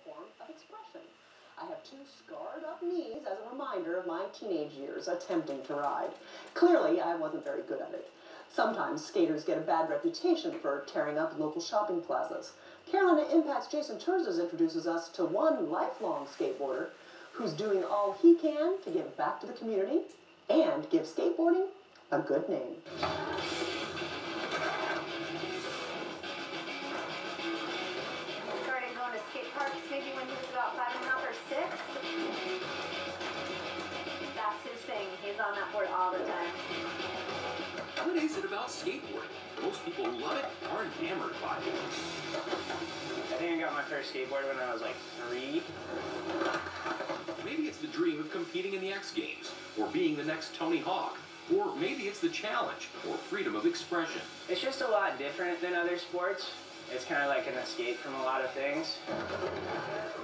form of expression. I have two scarred up knees as a reminder of my teenage years attempting to ride. Clearly, I wasn't very good at it. Sometimes skaters get a bad reputation for tearing up local shopping plazas. Carolina Impact's Jason Terzes introduces us to one lifelong skateboarder who's doing all he can to give back to the community and give skateboarding a good name. Started going to skate parks maybe when he was about 5.5 or 6. That's his thing. He's on that board all the time. What is it about skateboarding? Most people who love it are enamored by it. I think I got my first skateboard when I was like 3. Maybe it's the dream of competing in the X Games, or being the next Tony Hawk, or maybe it's the challenge, or freedom of expression. It's just a lot different than other sports. It's kind of like an escape from a lot of things.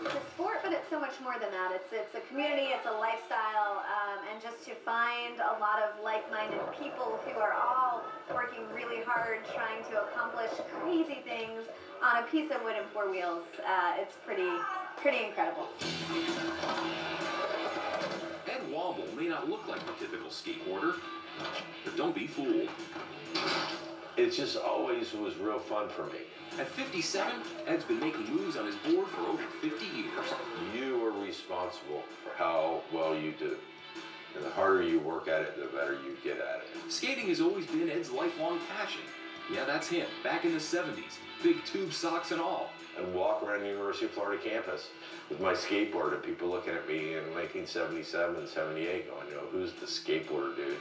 It's a sport, but it's so much more than that. It's a community, it's a lifestyle, and just to find a lot of like-minded people who are all working really hard trying to accomplish crazy things on a piece of wood and 4 wheels, it's pretty incredible. Ed Womble may not look like the typical skateboarder, but don't be fooled. It just always was real fun for me. At 57, Ed's been making moves on his board for over 50 years. You are responsible for how well you do. And the harder you work at it, the better you get at it. Skating has always been Ed's lifelong passion. Yeah, that's him, back in the 70s, big tube socks and all. I'd walk around the University of Florida campus with my skateboard and people looking at me in 1977, 78 going, you know, who's the skateboarder dude?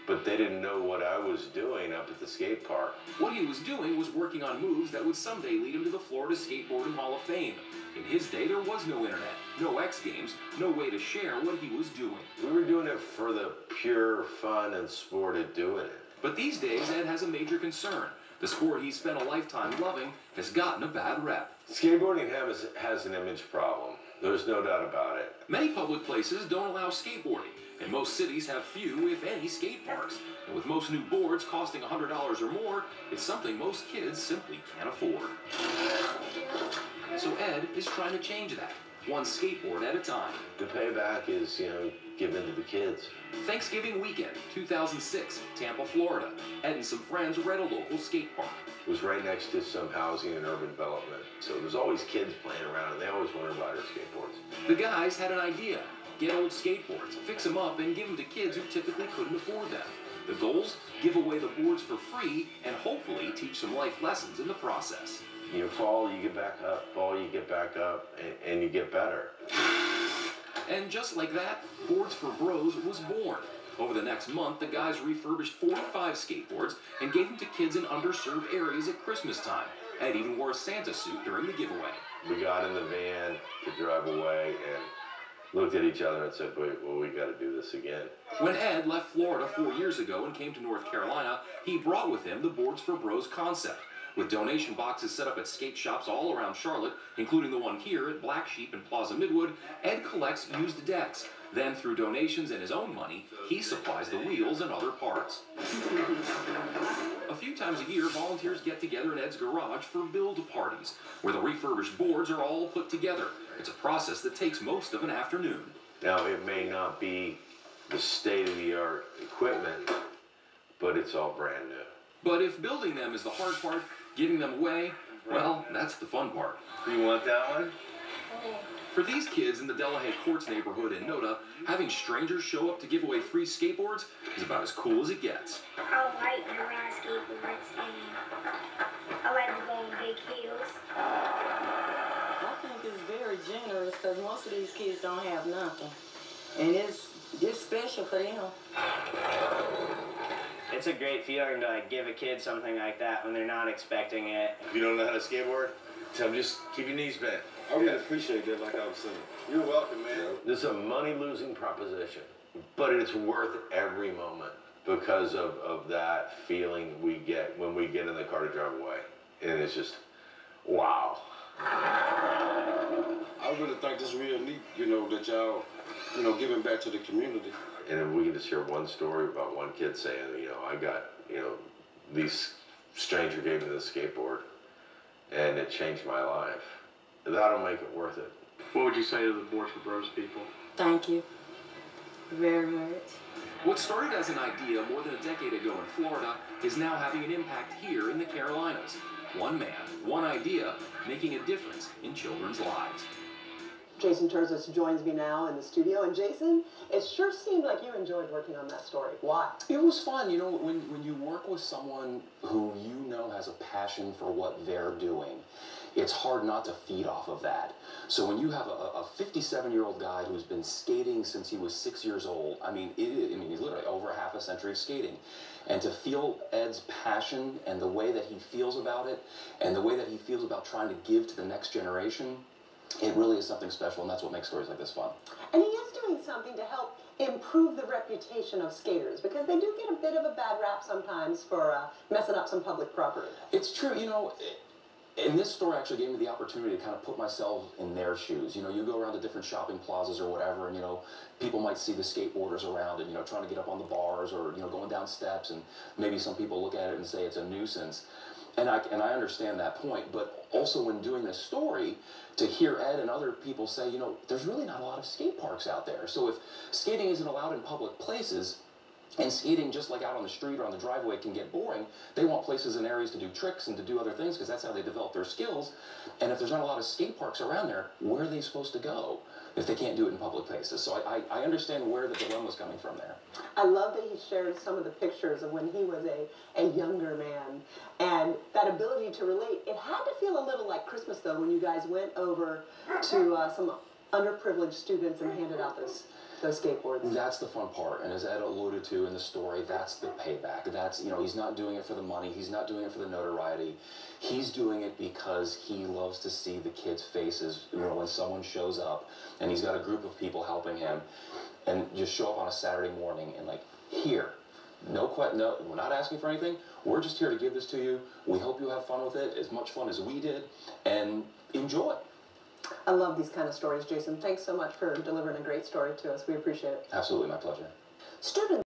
But they didn't know what I was doing up at the skate park. What he was doing was working on moves that would someday lead him to the Florida Skateboarding Hall of Fame. In his day, there was no internet, no X Games, no way to share what he was doing. We were doing it for the pure fun and sport of doing it. But these days, Ed has a major concern. The sport he's spent a lifetime loving has gotten a bad rep. Skateboarding has an image problem. There's no doubt about it. Many public places don't allow skateboarding, and most cities have few, if any, skate parks. And with most new boards costing $100 or more, it's something most kids simply can't afford. So Ed is trying to change that, one skateboard at a time. The payback is, you know, giving to the kids. Thanksgiving weekend, 2006, Tampa, Florida. Ed and some friends were at a local skate park. It was right next to some housing and urban development. So there's always kids playing around, and they always wanted to ride our skateboards. The guys had an idea. Get old skateboards, fix them up, and give them to kids who typically couldn't afford them. The goals? Give away the boards for free, and hopefully teach some life lessons in the process. You fall, you get back up, fall, you get back up, and you get better. And just like that, Boards for Bros was born. Over the next month, the guys refurbished 45 skateboards and gave them to kids in underserved areas at Christmas time. Ed even wore a Santa suit during the giveaway. We got in the van to drive away and looked at each other and said, wait, well, we got to do this again. When Ed left Florida 4 years ago and came to North Carolina, he brought with him the Boards for Bros concept. With donation boxes set up at skate shops all around Charlotte, including the one here at Black Sheep and Plaza Midwood, Ed collects used decks. Then, through donations and his own money, he supplies the wheels and other parts. A few times a year, volunteers get together in Ed's garage for build parties, where the refurbished boards are all put together. It's a process that takes most of an afternoon. Now, it may not be the state-of-the-art equipment, but it's all brand new. But if building them is the hard part, giving them away, well, that's the fun part. You want that one? For these kids in the Delahaye Courts neighborhood in Noda, having strangers show up to give away free skateboards is about as cool as it gets. I like to ride skateboards and I like to go on big hills. I think it's very generous because most of these kids don't have nothing. And it's special for them. It's a great feeling to give a kid something like that when they're not expecting it. If you don't know how to skateboard, tell them just keep your knees bent. I really appreciate that, like I was saying. You're welcome, man. This is a money-losing proposition, but it's worth every moment because of that feeling we get when we get in the car to drive away. And it's just, wow. I really think this is real neat, you know, that y'all, you know, giving back to the community. And if we can just share one story about one kid saying, you know, I got, you know, these stranger gave me this skateboard and it changed my life. that'll make it worth it. What would you say to the Boards for Bros people? Thank you very much. What started as an idea more than a decade ago in Florida is now having an impact here in the Carolinas. One man, one idea, making a difference in children's lives. Jason Terzis joins me now in the studio. And Jason, it sure seemed like you enjoyed working on that story. Why? It was fun. You know, when you work with someone who you know has a passion for what they're doing, it's hard not to feed off of that. So when you have a 57-year-old guy who's been skating since he was 6 years old, I mean, he's literally over half a century of skating. And to feel Ed's passion and the way that he feels about it and the way that he feels about trying to give to the next generation, it really is something special, and that's what makes stories like this fun. And he is doing something to help improve the reputation of skaters, because they do get a bit of a bad rap sometimes for messing up some public property. It's true, you know, and this story actually gave me the opportunity to kind of put myself in their shoes. You know, you go around to different shopping plazas or whatever, and, you know, people might see the skateboarders around and, you know, trying to get up on the bars or, you know, going down steps, and maybe some people look at it and say it's a nuisance. And I understand that point, but also when doing this story, to hear Ed and other people say, you know, there's really not a lot of skate parks out there. So if skating isn't allowed in public places, and skating just like out on the street or on the driveway can get boring, they want places and areas to do tricks and to do other things, because that's how they develop their skills. And if there's not a lot of skate parks around there, where are they supposed to go if they can't do it in public places? So I understand where the dilemma is coming from there. I love that he shared some of the pictures of when he was a younger man, and that ability to relate. It had to feel a little like Christmas, though, when you guys went over to some underprivileged students and handed out those skateboards. That's the fun part, and as Ed alluded to in the story, that's the payback. That's, you know, he's not doing it for the money, he's not doing it for the notoriety. He's doing it because he loves to see the kids' faces, you know, when someone shows up and he's got a group of people helping him, and just show up on a Saturday morning and like, here, no, we're not asking for anything, we're just here to give this to you. We hope you have fun with it, as much fun as we did, and enjoy. I love these kind of stories, Jason. Thanks so much for delivering a great story to us. We appreciate it. Absolutely, my pleasure. Students